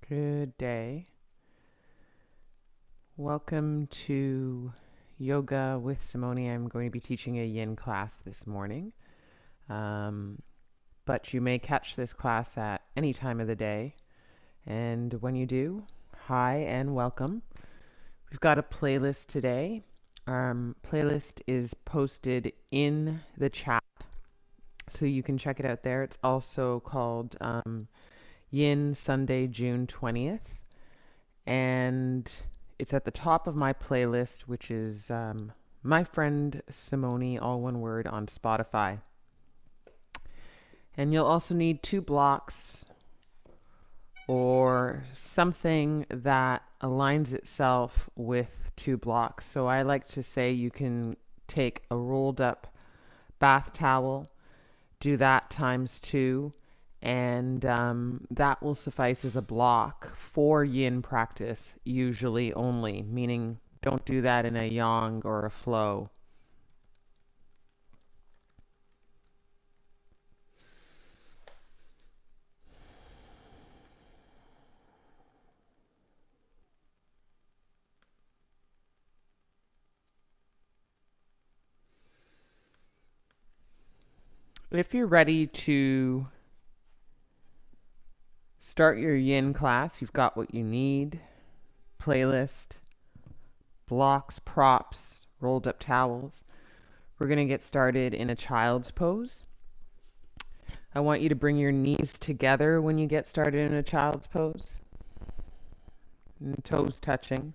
Good day. Welcome to Yoga with Simone. I'm going to be teaching a yin class this morning, but you may catch this class at any time of the day. And when you do, hi and welcome. We've got a playlist today. Playlist is posted in the chat, so you can check it out there. It's also called Yin Sunday, June 20th. And it's at the top of my playlist, which is My Friend Simone, all one word, on Spotify. And you'll also need 2 blocks or something that aligns itself with 2 blocks. So I like to say you can take a rolled up bath towel, do that times 2, and that will suffice as a block for yin practice, usually only, meaning don't do that in a yang or a flow. If you're ready to start your yin class, you've got what you need: playlist, blocks, props, rolled up towels. We're going to get started in a child's pose. I want you to bring your knees together when you get started in a child's pose, and toes touching.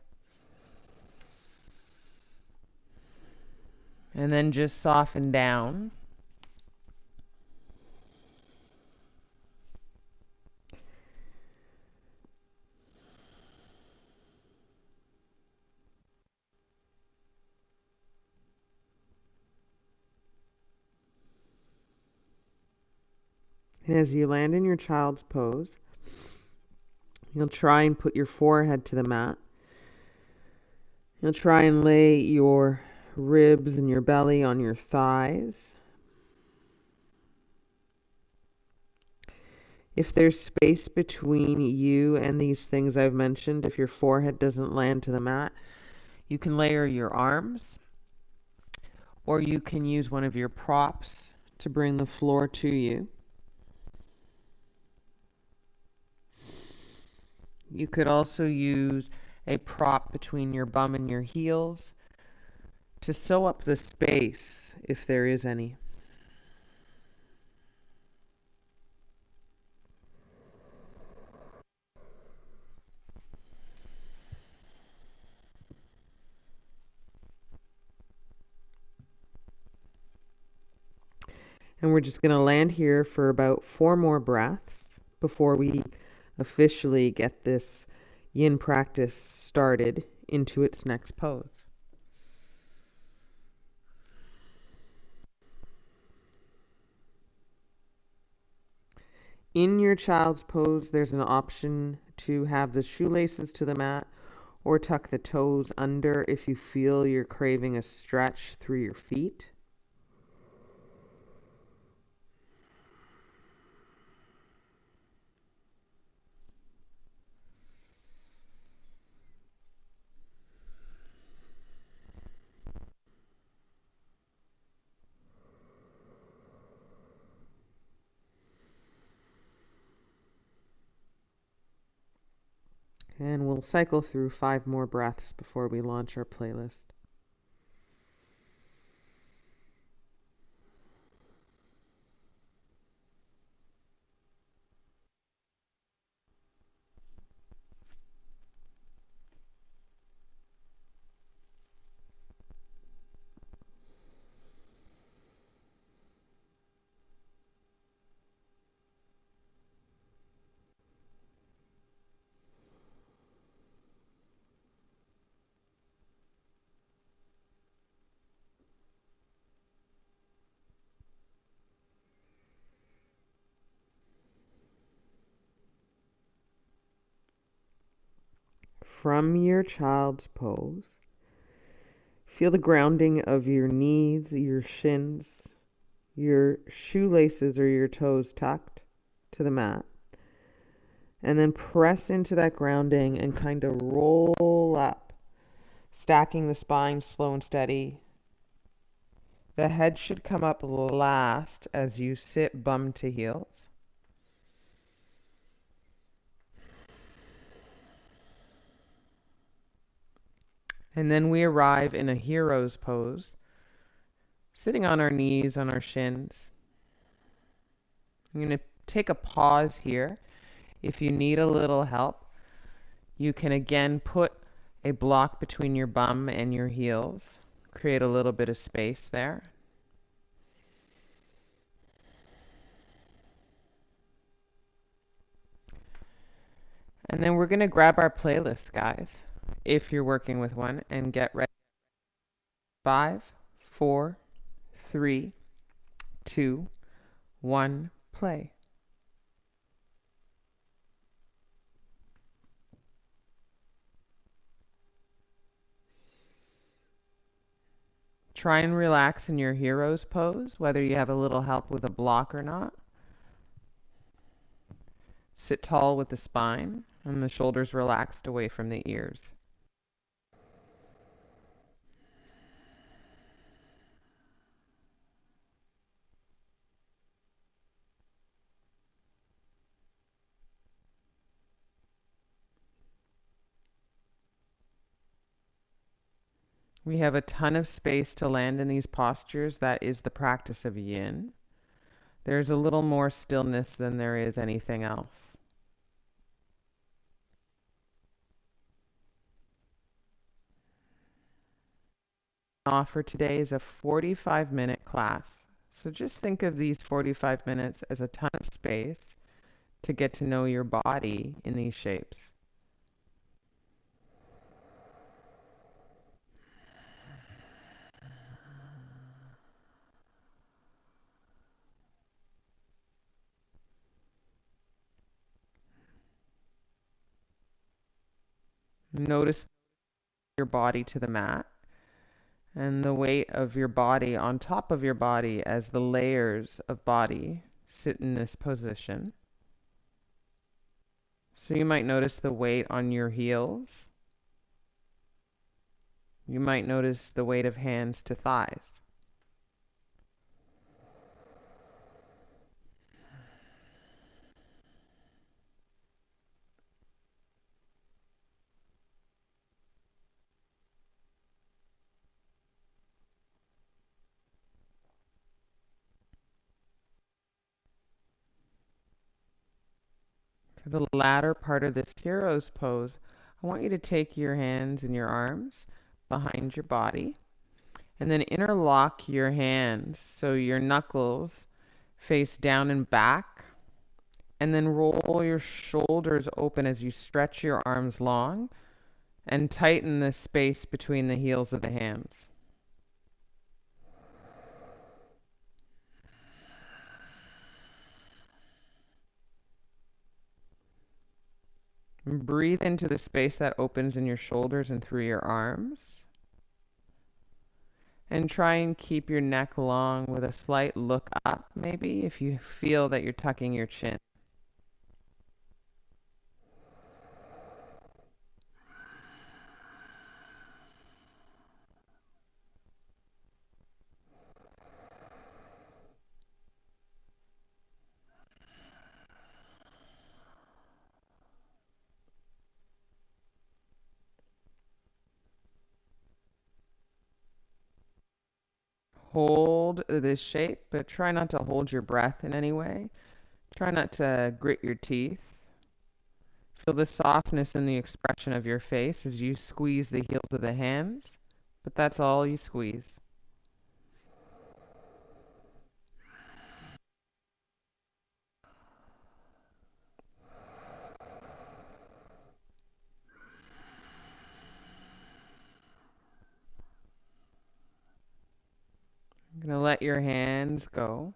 And then just soften down. And as you land in your child's pose, you'll try and put your forehead to the mat. You'll try and lay your ribs and your belly on your thighs. If there's space between you and these things I've mentioned, if your forehead doesn't land to the mat, you can layer your arms, or you can use one of your props to bring the floor to you. You could also use a prop between your bum and your heels to sew up the space if there is any. And we're just going to land here for about 4 more breaths before we officially get this yin practice started into its next pose. In your child's pose, there's an option to have the shoelaces to the mat or tuck the toes under if you feel you're craving a stretch through your feet. And we'll cycle through 5 more breaths before we launch our playlist. From your child's pose, feel the grounding of your knees, your shins, your shoelaces or your toes tucked to the mat. And then press into that grounding and kind of roll up, stacking the spine slow and steady. The head should come up last as you sit bum to heels. And then we arrive in a hero's pose, sitting on our knees, on our shins. I'm going to take a pause here. If you need a little help, you can again put a block between your bum and your heels. Create a little bit of space there. And then we're going to grab our playlist, guys, if you're working with one, and get ready. 5, 4, 3, 2, 1, play. Try and relax in your hero's pose, whether you have a little help with a block or not. Sit tall with the spine and the shoulders relaxed away from the ears. We have a ton of space to land in these postures. That is the practice of yin. There's a little more stillness than there is anything else. Offer today is a 45-minute class. So just think of these 45 minutes as a ton of space to get to know your body in these shapes. Notice your body to the mat and the weight of your body on top of your body as the layers of body sit in this position. So you might notice the weight on your heels. You might notice the weight of hands to thighs. For the latter part of this hero's pose, I want you to take your hands and your arms behind your body and then interlock your hands so your knuckles face down and back, and then roll your shoulders open as you stretch your arms long and tighten the space between the heels of the hands. Breathe into the space that opens in your shoulders and through your arms. And try and keep your neck long with a slight look up, maybe, if you feel that you're tucking your chin. Hold this shape, but try not to hold your breath in any way. Try not to grit your teeth. Feel the softness in the expression of your face as you squeeze the heels of the hands, but that's all you squeeze. You're going to let your hands go,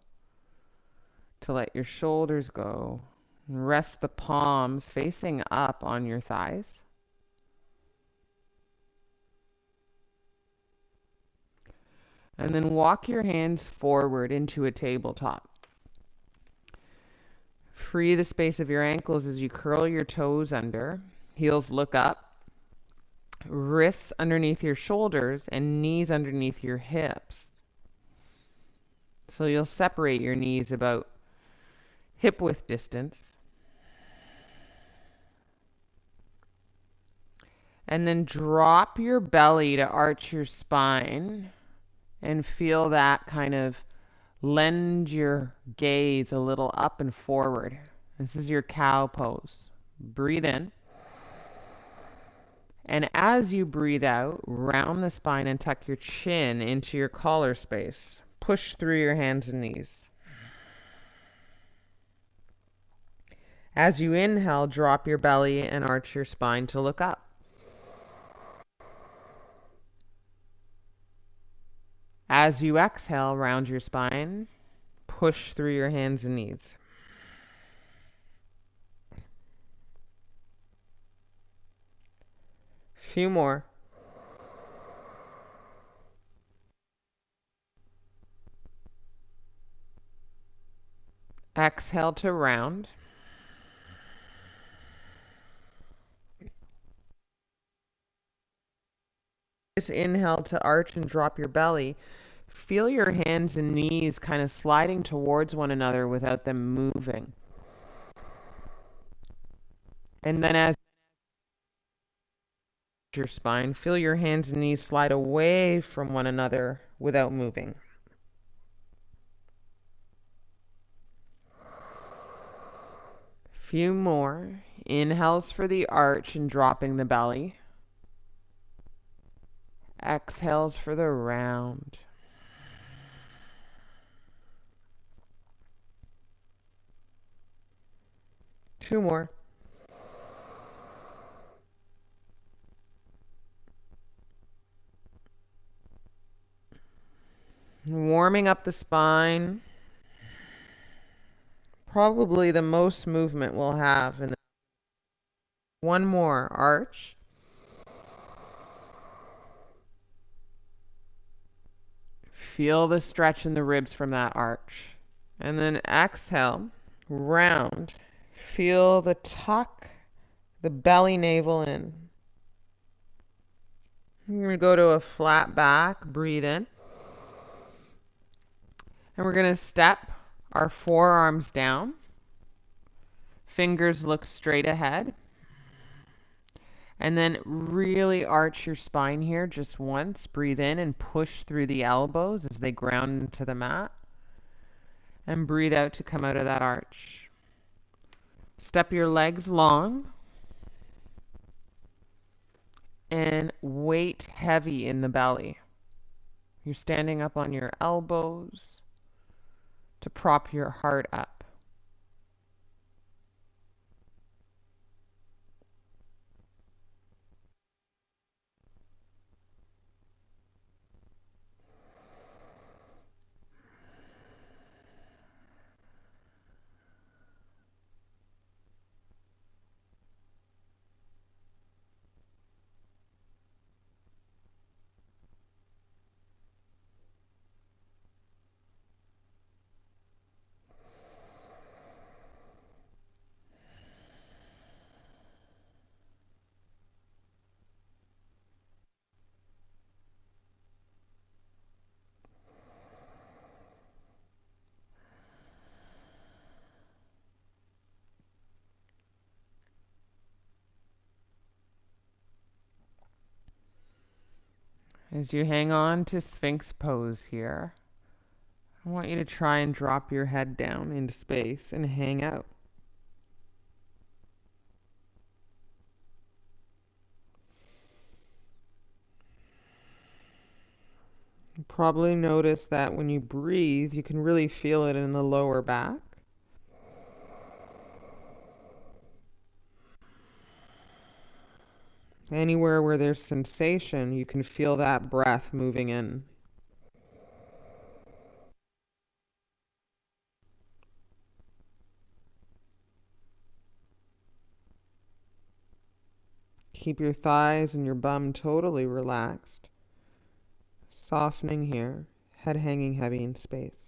to let your shoulders go. Rest the palms facing up on your thighs. And then walk your hands forward into a tabletop. Free the space of your ankles as you curl your toes under. Heels look up. Wrists underneath your shoulders and knees underneath your hips. So you'll separate your knees about hip width distance. And then drop your belly to arch your spine and feel that kind of lend your gaze a little up and forward. This is your cow pose. Breathe in. And as you breathe out, round the spine and tuck your chin into your collar space. Push through your hands and knees. As you inhale, drop your belly and arch your spine to look up. As you exhale, round your spine, push through your hands and knees. Few more. Exhale to round. Just inhale to arch and drop your belly. Feel your hands and knees kind of sliding towards one another without them moving. And then as your spine, feel your hands and knees slide away from one another without moving. Few more. Inhales for the arch and dropping the belly. Exhales for the round. Two more. Warming up the spine. Probably the most movement we'll have. And one more. Arch. Feel the stretch in the ribs from that arch. And then exhale. Round. Feel the tuck, the belly navel in. We're going to go to a flat back. Breathe in. And we're going to step our forearms down. Fingers look straight ahead. And then really arch your spine here just once. Breathe in and push through the elbows as they ground into the mat. And breathe out to come out of that arch. Step your legs long. And weight heavy in the belly. You're standing up on your elbows to prop your heart up. As you hang on to Sphinx pose here, I want you to try and drop your head down into space and hang out. You probably notice that when you breathe, you can really feel it in the lower back. Anywhere where there's sensation, you can feel that breath moving in. Keep your thighs and your bum totally relaxed. Softening here, head hanging heavy in space.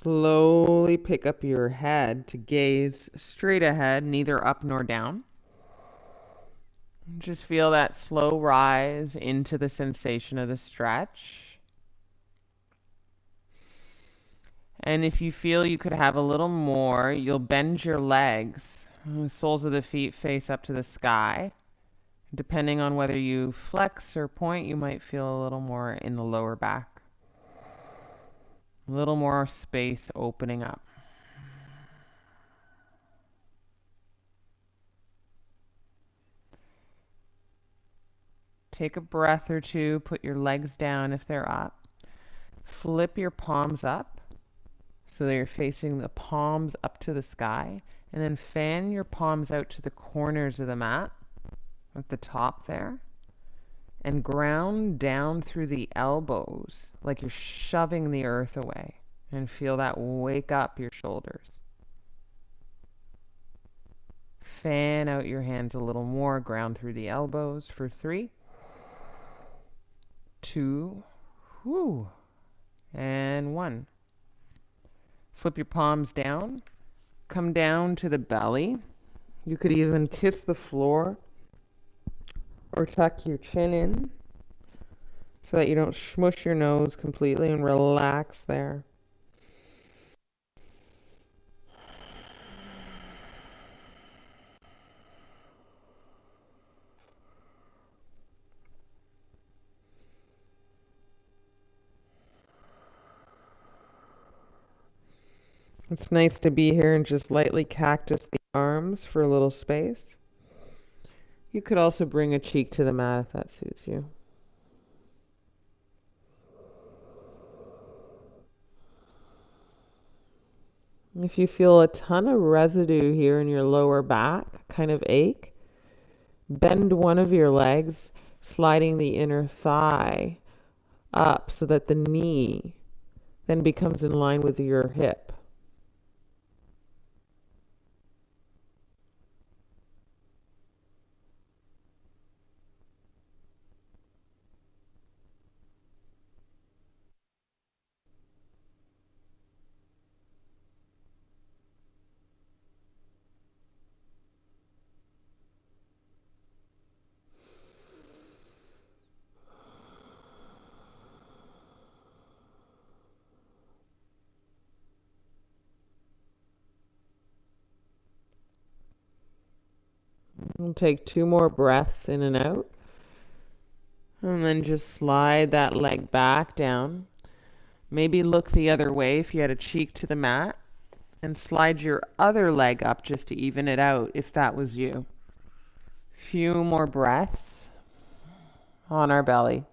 slowly pick up your head to gaze straight ahead, neither up nor down. Just feel that slow rise into the sensation of the stretch. And if you feel you could have a little more, you'll bend your legs. The soles of the feet face up to the sky. Depending on whether you flex or point, you might feel a little more in the lower back. A little more space opening up. Take a breath or two, put your legs down if they're up. Flip your palms up so that you're facing the palms up to the sky, and then fan your palms out to the corners of the mat at the top there, and ground down through the elbows like you're shoving the earth away, and feel that wake up your shoulders. Fan out your hands a little more, ground through the elbows for 3, 2, and 1. Flip your palms down, come down to the belly. You could even kiss the floor or tuck your chin in so that you don't smush your nose completely, and relax there. It's nice to be here and just lightly cactus the arms for a little space. You could also bring a cheek to the mat if that suits you. If you feel a ton of residue here in your lower back, kind of ache, bend one of your legs, sliding the inner thigh up so that the knee then becomes in line with your hip. We'll take 2 more breaths in and out. And then just slide that leg back down. Maybe look the other way if you had a cheek to the mat. And slide your other leg up just to even it out if that was you. Few more breaths on our belly.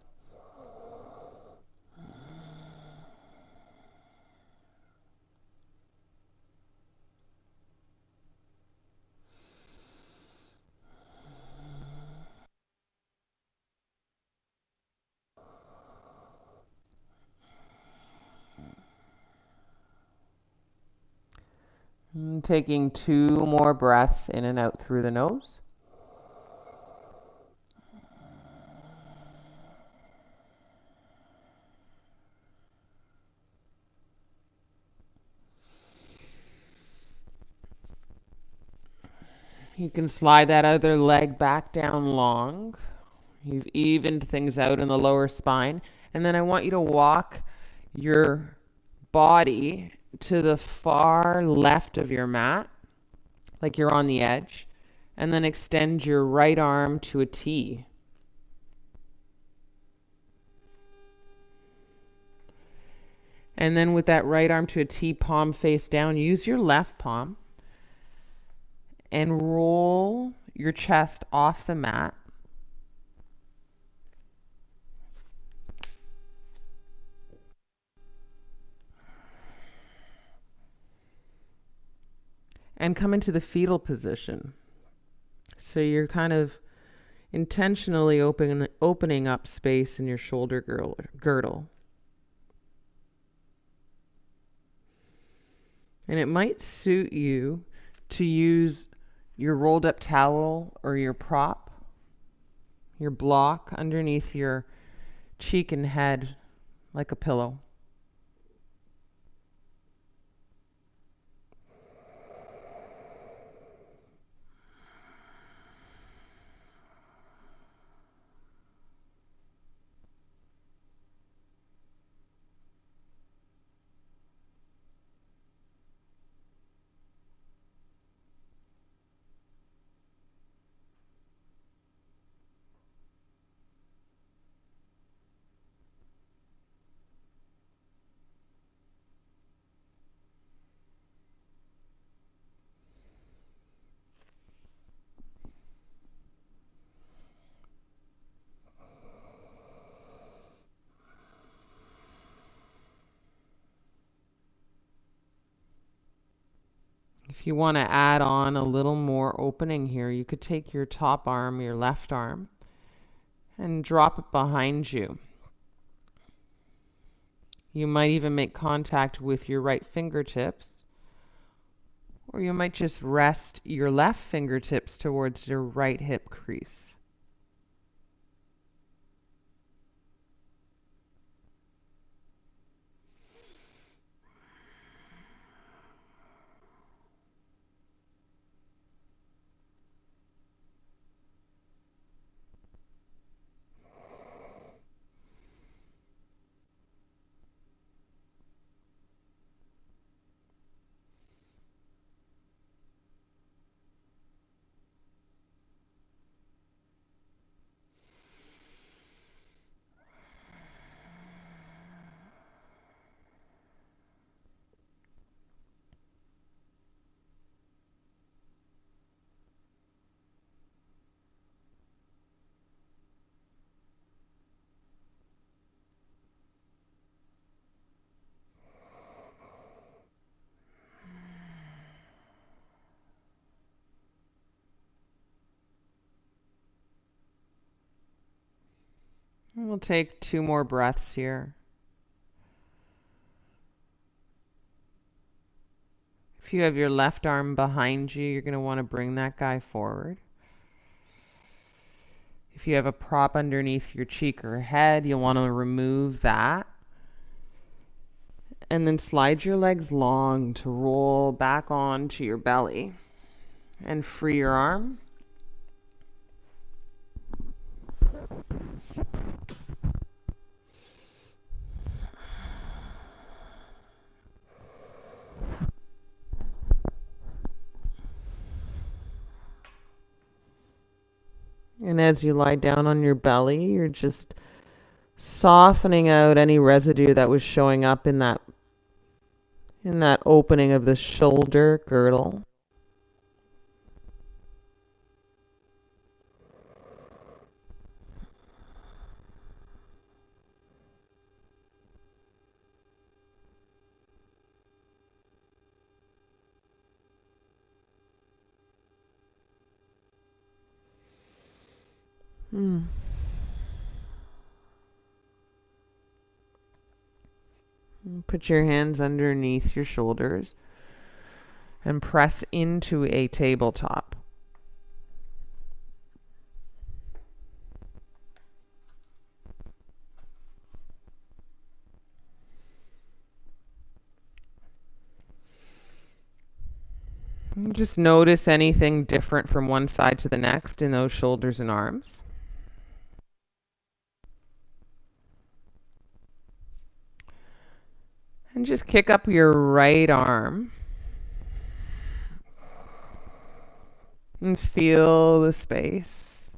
And taking 2 more breaths in and out through the nose. You can slide that other leg back down long. You've evened things out in the lower spine. And then I want you to walk your body to the far left of your mat, like you're on the edge, and then extend your right arm to a T. And then with that right arm to a T, palm face down, use your left palm and roll your chest off the mat. And come into the fetal position. So you're kind of intentionally opening up space in your shoulder girdle. And it might suit you to use your rolled up towel or your prop, your block underneath your cheek and head like a pillow. If you want to add on a little more opening here, you could take your top arm, your left arm, and drop it behind you. You might even make contact with your right fingertips, or you might just rest your left fingertips towards your right hip crease. We'll take 2 more breaths here. If you have your left arm behind you, you're going to want to bring that guy forward. If you have a prop underneath your cheek or head, you'll want to remove that. And then slide your legs long to roll back onto your belly. And free your arm. And as you lie down on your belly, you're just softening out any residue that was showing up in that opening of the shoulder girdle. Put your hands underneath your shoulders and press into a tabletop. And just notice anything different from one side to the next in those shoulders and arms. And just kick up your right arm. And feel the space.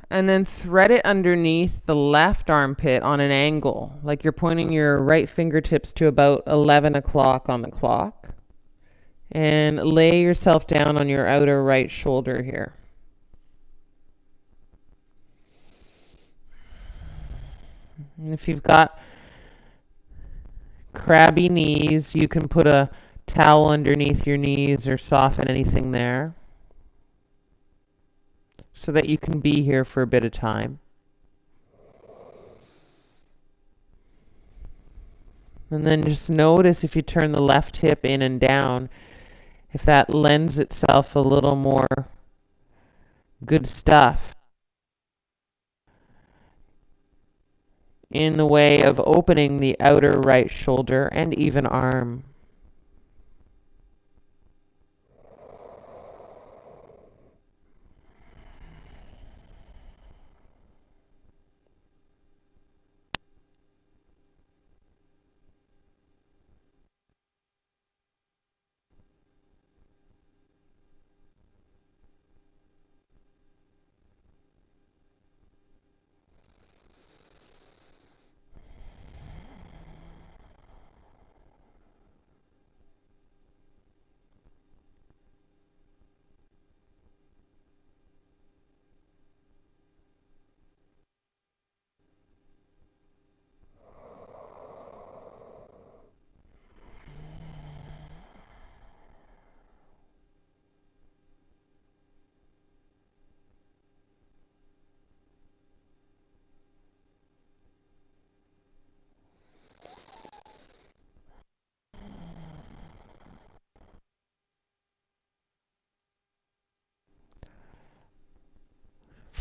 And then thread it underneath the left armpit on an angle, like you're pointing your right fingertips to about 11 o'clock on the clock. And lay yourself down on your outer right shoulder here. And if you've got crabby knees, you can put a towel underneath your knees or soften anything there so that you can be here for a bit of time. And then just notice if you turn the left hip in and down, if that lends itself a little more good stuff in the way of opening the outer right shoulder and even arm.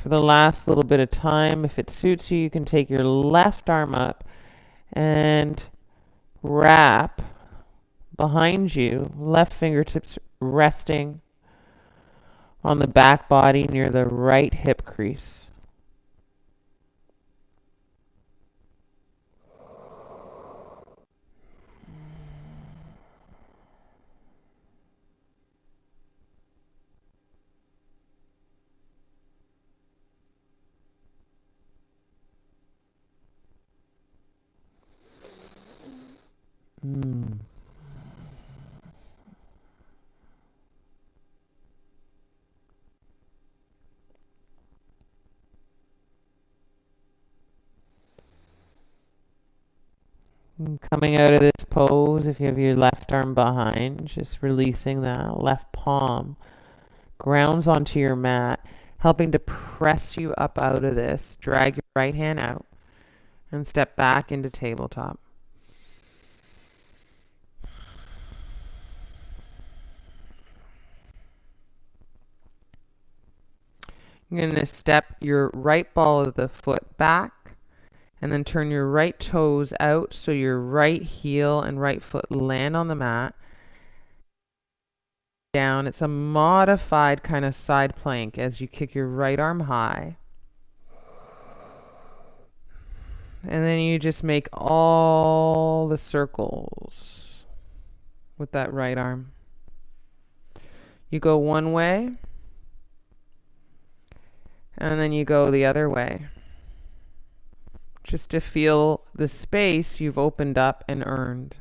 for the last little bit of time, if it suits you, you can take your left arm up and wrap behind you, left fingertips resting on the back body near the right hip crease. And coming out of this pose, if you have your left arm behind, just releasing that left palm grounds onto your mat, helping to press you up out of this. Drag your right hand out and step back into tabletop. You're going to step your right ball of the foot back and then turn your right toes out so your right heel and right foot land on the mat. Down. It's a modified kind of side plank as you kick your right arm high. And then you just make all the circles with that right arm. You go one way, and then you go the other way. Just to feel the space you've opened up and earned.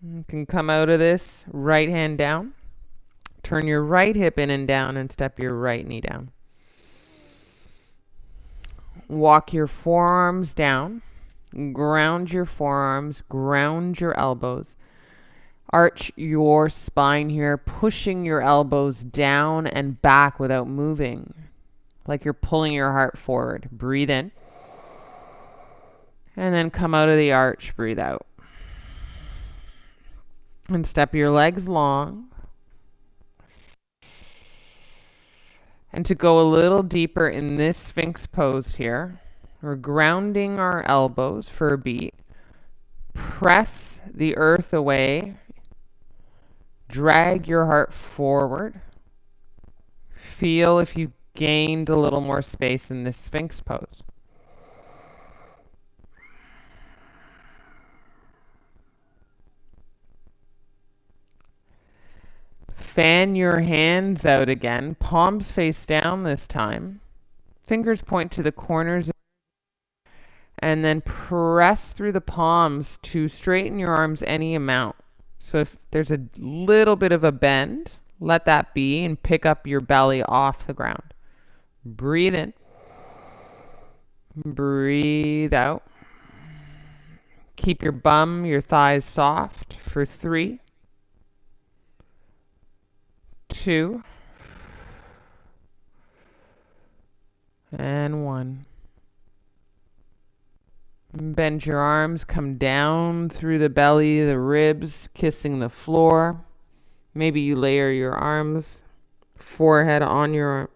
You can come out of this, right hand down. Turn your right hip in and down and step your right knee down. Walk your forearms down. Ground your forearms, ground your elbows. Arch your spine here, pushing your elbows down and back without moving, like you're pulling your heart forward. Breathe in. And then come out of the arch, breathe out. And step your legs long. And to go a little deeper in this Sphinx pose here, we're grounding our elbows for a beat. Press the earth away. Drag your heart forward. Feel if you've gained a little more space in this Sphinx pose. Fan your hands out again, palms face down this time. Fingers point to the corners. And then press through the palms to straighten your arms any amount. So if there's a little bit of a bend, let that be and pick up your belly off the ground. Breathe in. Breathe out. Keep your bum, your thighs soft for 3, 2, and 1. Bend your arms, come down through the belly, the ribs, kissing the floor. Maybe you layer your arms, forehead on your arms.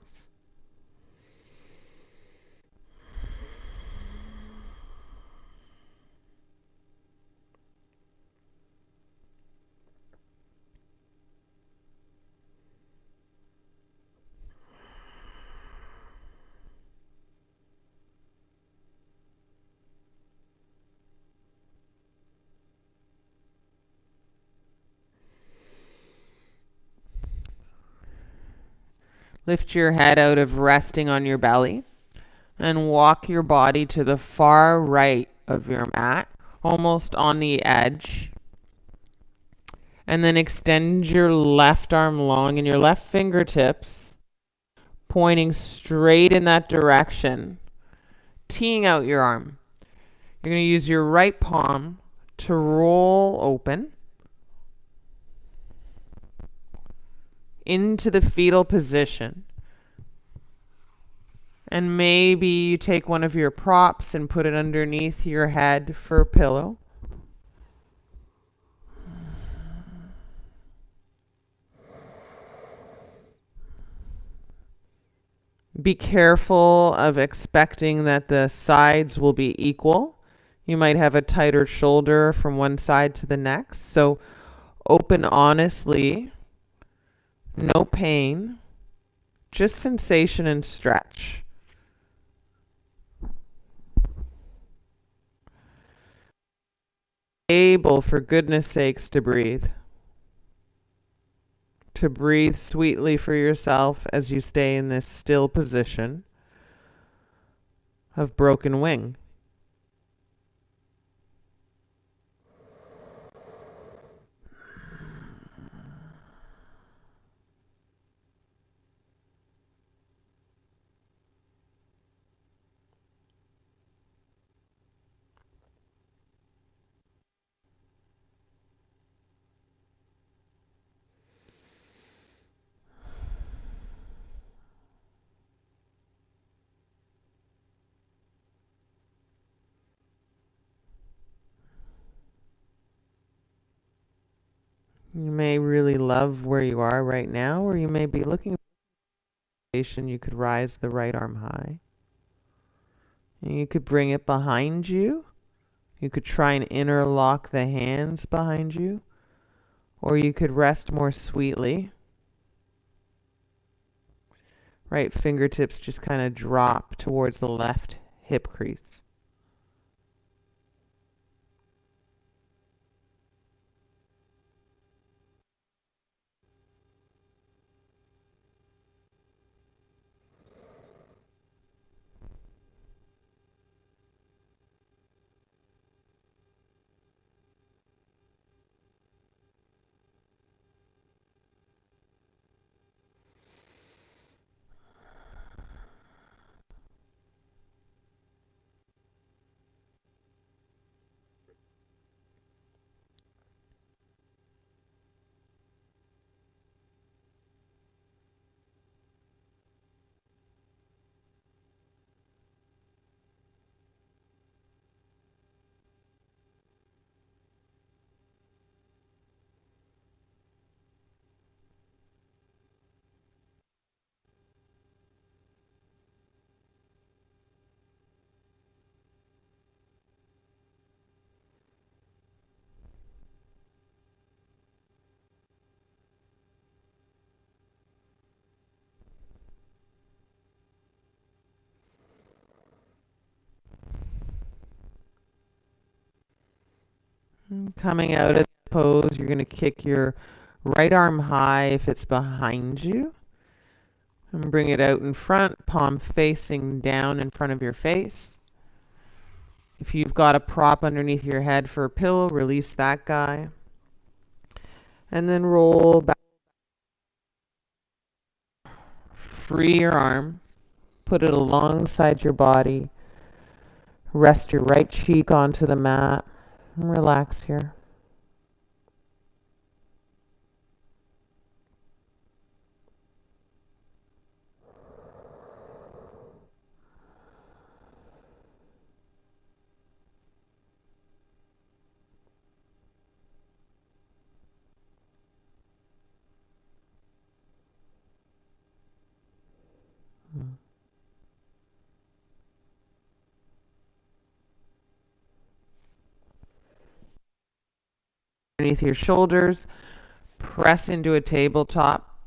Lift your head out of resting on your belly and walk your body to the far right of your mat, almost on the edge. And then extend your left arm long and your left fingertips pointing straight in that direction, teeing out your arm. You're going to use your right palm to roll open into the fetal position. And maybe you take one of your props and put it underneath your head for a pillow. Be careful of expecting that the sides will be equal. You might have a tighter shoulder from one side to the next. So open honestly, no pain, just sensation and stretch. Able, for goodness sakes, to breathe. To breathe sweetly for yourself as you stay in this still position of broken wing. You may really love where you are right now, or you may be looking for a station you could rise the right arm high. And you could bring it behind you. You could try and interlock the hands behind you, or you could rest more sweetly. Right fingertips just kind of drop towards the left hip crease. Coming out of the pose, you're going to kick your right arm high if it's behind you. And bring it out in front, palm facing down in front of your face. If you've got a prop underneath your head for a pillow, release that guy. And then roll back. Free your arm. Put it alongside your body. Rest your right cheek onto the mat. And relax here. Underneath your shoulders. Press into a tabletop.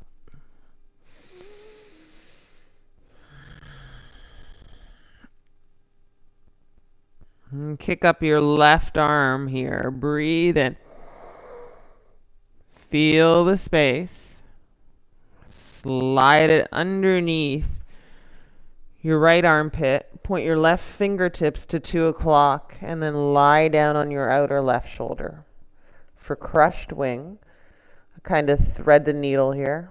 And kick up your left arm here. Breathe in. Feel the space. Slide it underneath your right armpit. Point your left fingertips to 2 o'clock and then lie down on your outer left shoulder. For crushed wing, kind of thread the needle here.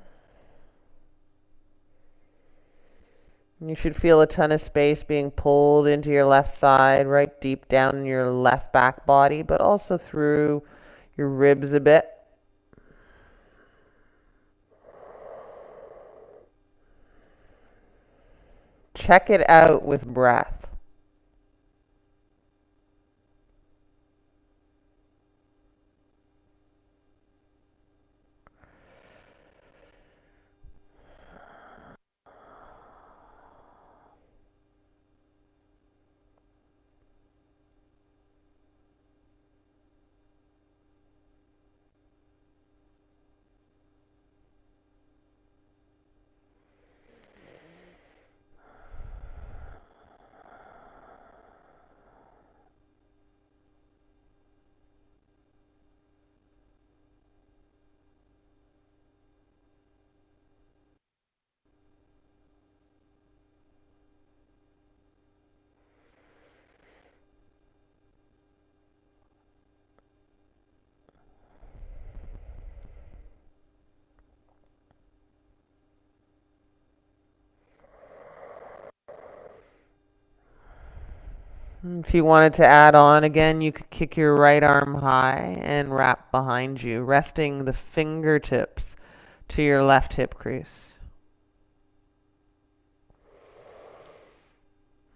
You should feel a ton of space being pulled into your left side, right deep down in your left back body, but also through your ribs a bit. check it out with breath. If you wanted to add on again, you could kick your right arm high and wrap behind you, resting the fingertips to your left hip crease.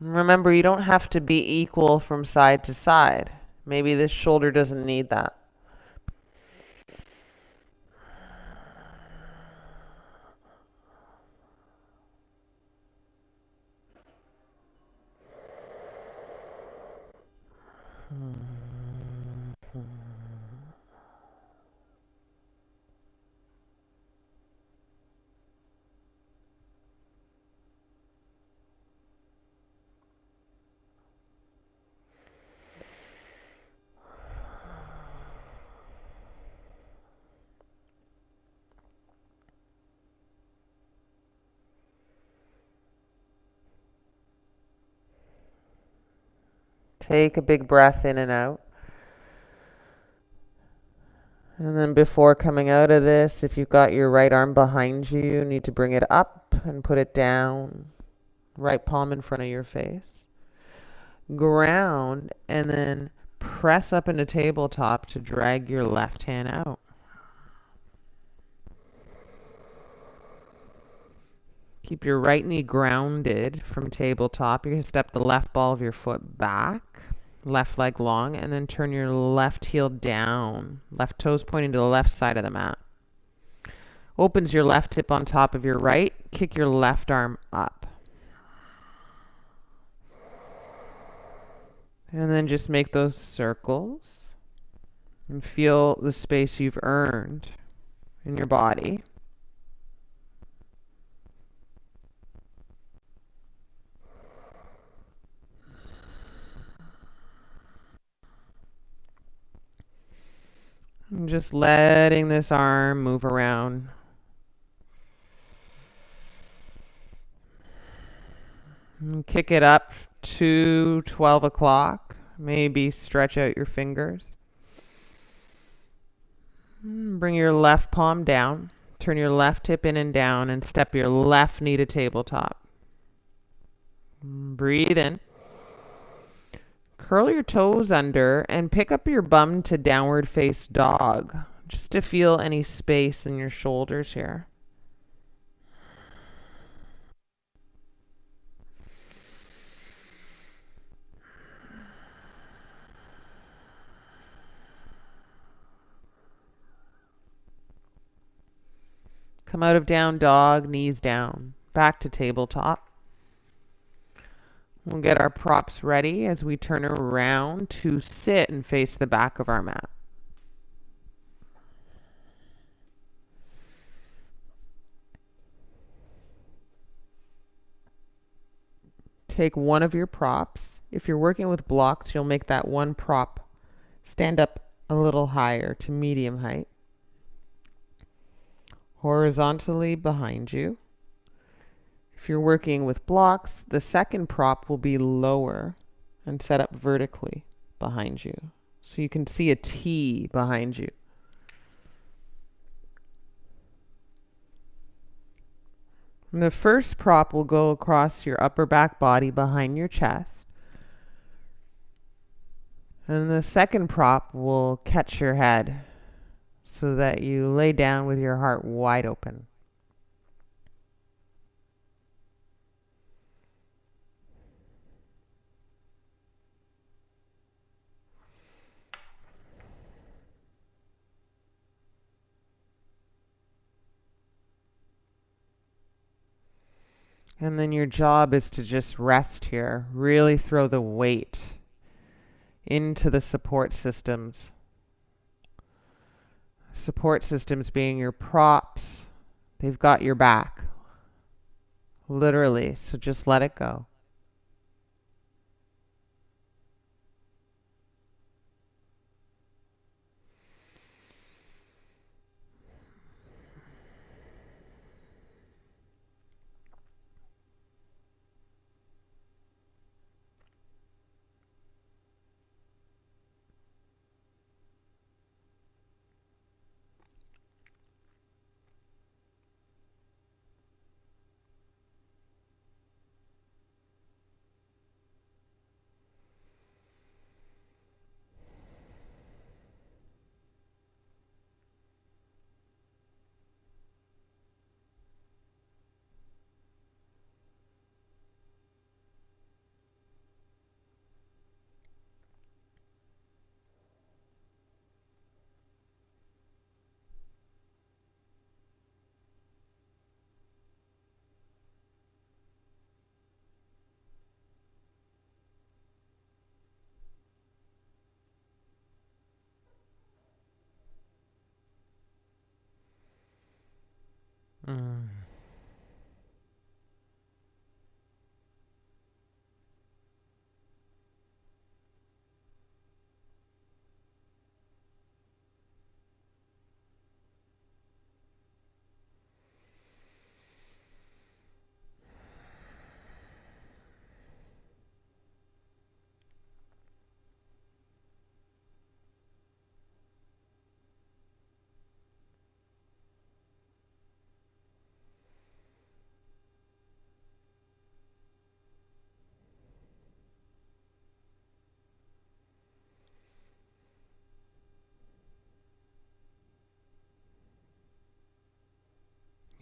Remember, you don't have to be equal from side to side. Maybe this shoulder doesn't need that. Take a big breath in and out. And then before coming out of this, if you've got your right arm behind you, you need to bring it up and put it down. Right palm in front of your face. Ground, and then press up into tabletop to drag your left hand out. Keep your right knee grounded from tabletop. You're going to step the left ball of your foot back, left leg long, and then turn your left heel down. Left toes pointing to the left side of the mat. Opens your left hip on top of your right. Kick your left arm up. And then just make those circles and feel the space you've earned in your body. And just letting this arm move around. And kick it up to 12 o'clock. Maybe stretch out your fingers. Bring your left palm down. Turn your left hip in and down and step your left knee to tabletop. Breathe in. Curl your toes under and pick up your bum to downward face dog, just to feel any space in your shoulders here. Come out of down dog, knees down, back to tabletop. We'll get our props ready as we turn around to sit and face the back of our mat. Take one of your props. If you're working with blocks, you'll make that one prop stand up a little higher to medium height. Horizontally behind you. If you're working with blocks, the second prop will be lower and set up vertically behind you. So you can see a T behind you. And the first prop will go across your upper back body behind your chest. And the second prop will catch your head so that you lay down with your heart wide open. And then your job is to just rest here. Really throw the weight into the support systems. Support systems being your props. They've got your back. Literally. So just let it go. Mm.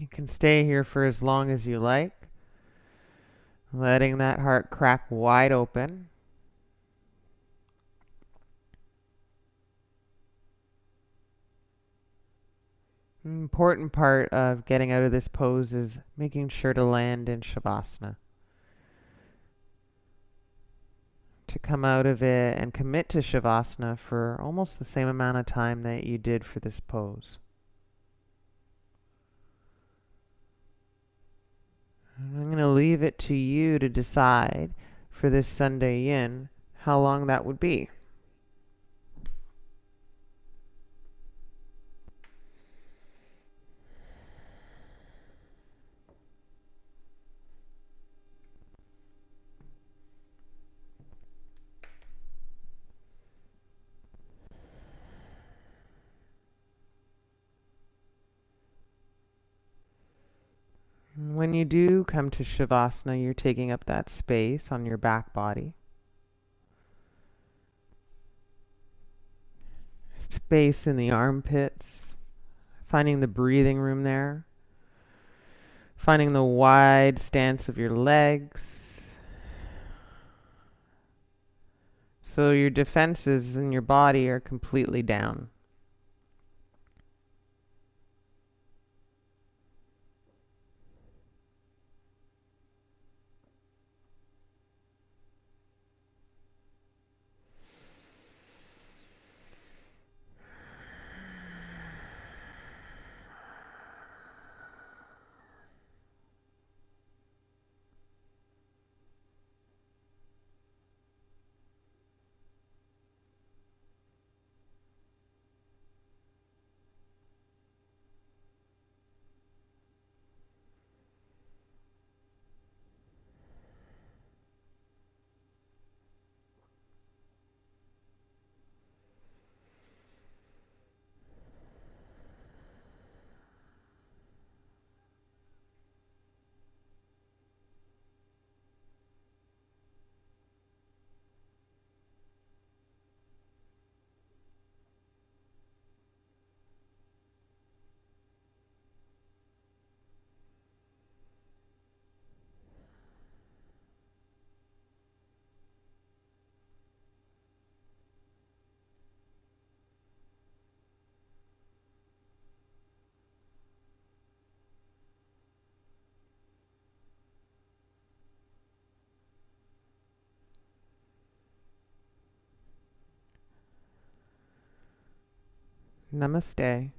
You can stay here for as long as you like, letting that heart crack wide open. An important part of getting out of this pose is making sure to land in Shavasana. To come out of it and commit to Shavasana for almost the same amount of time that you did for this pose. I'm going to leave it to you to decide for this Sunday Yin how long that would be. When you do come to Shavasana, you're taking up that space on your back body. Space in the armpits, finding the breathing room there, finding the wide stance of your legs. So your defenses in your body are completely down. Namaste.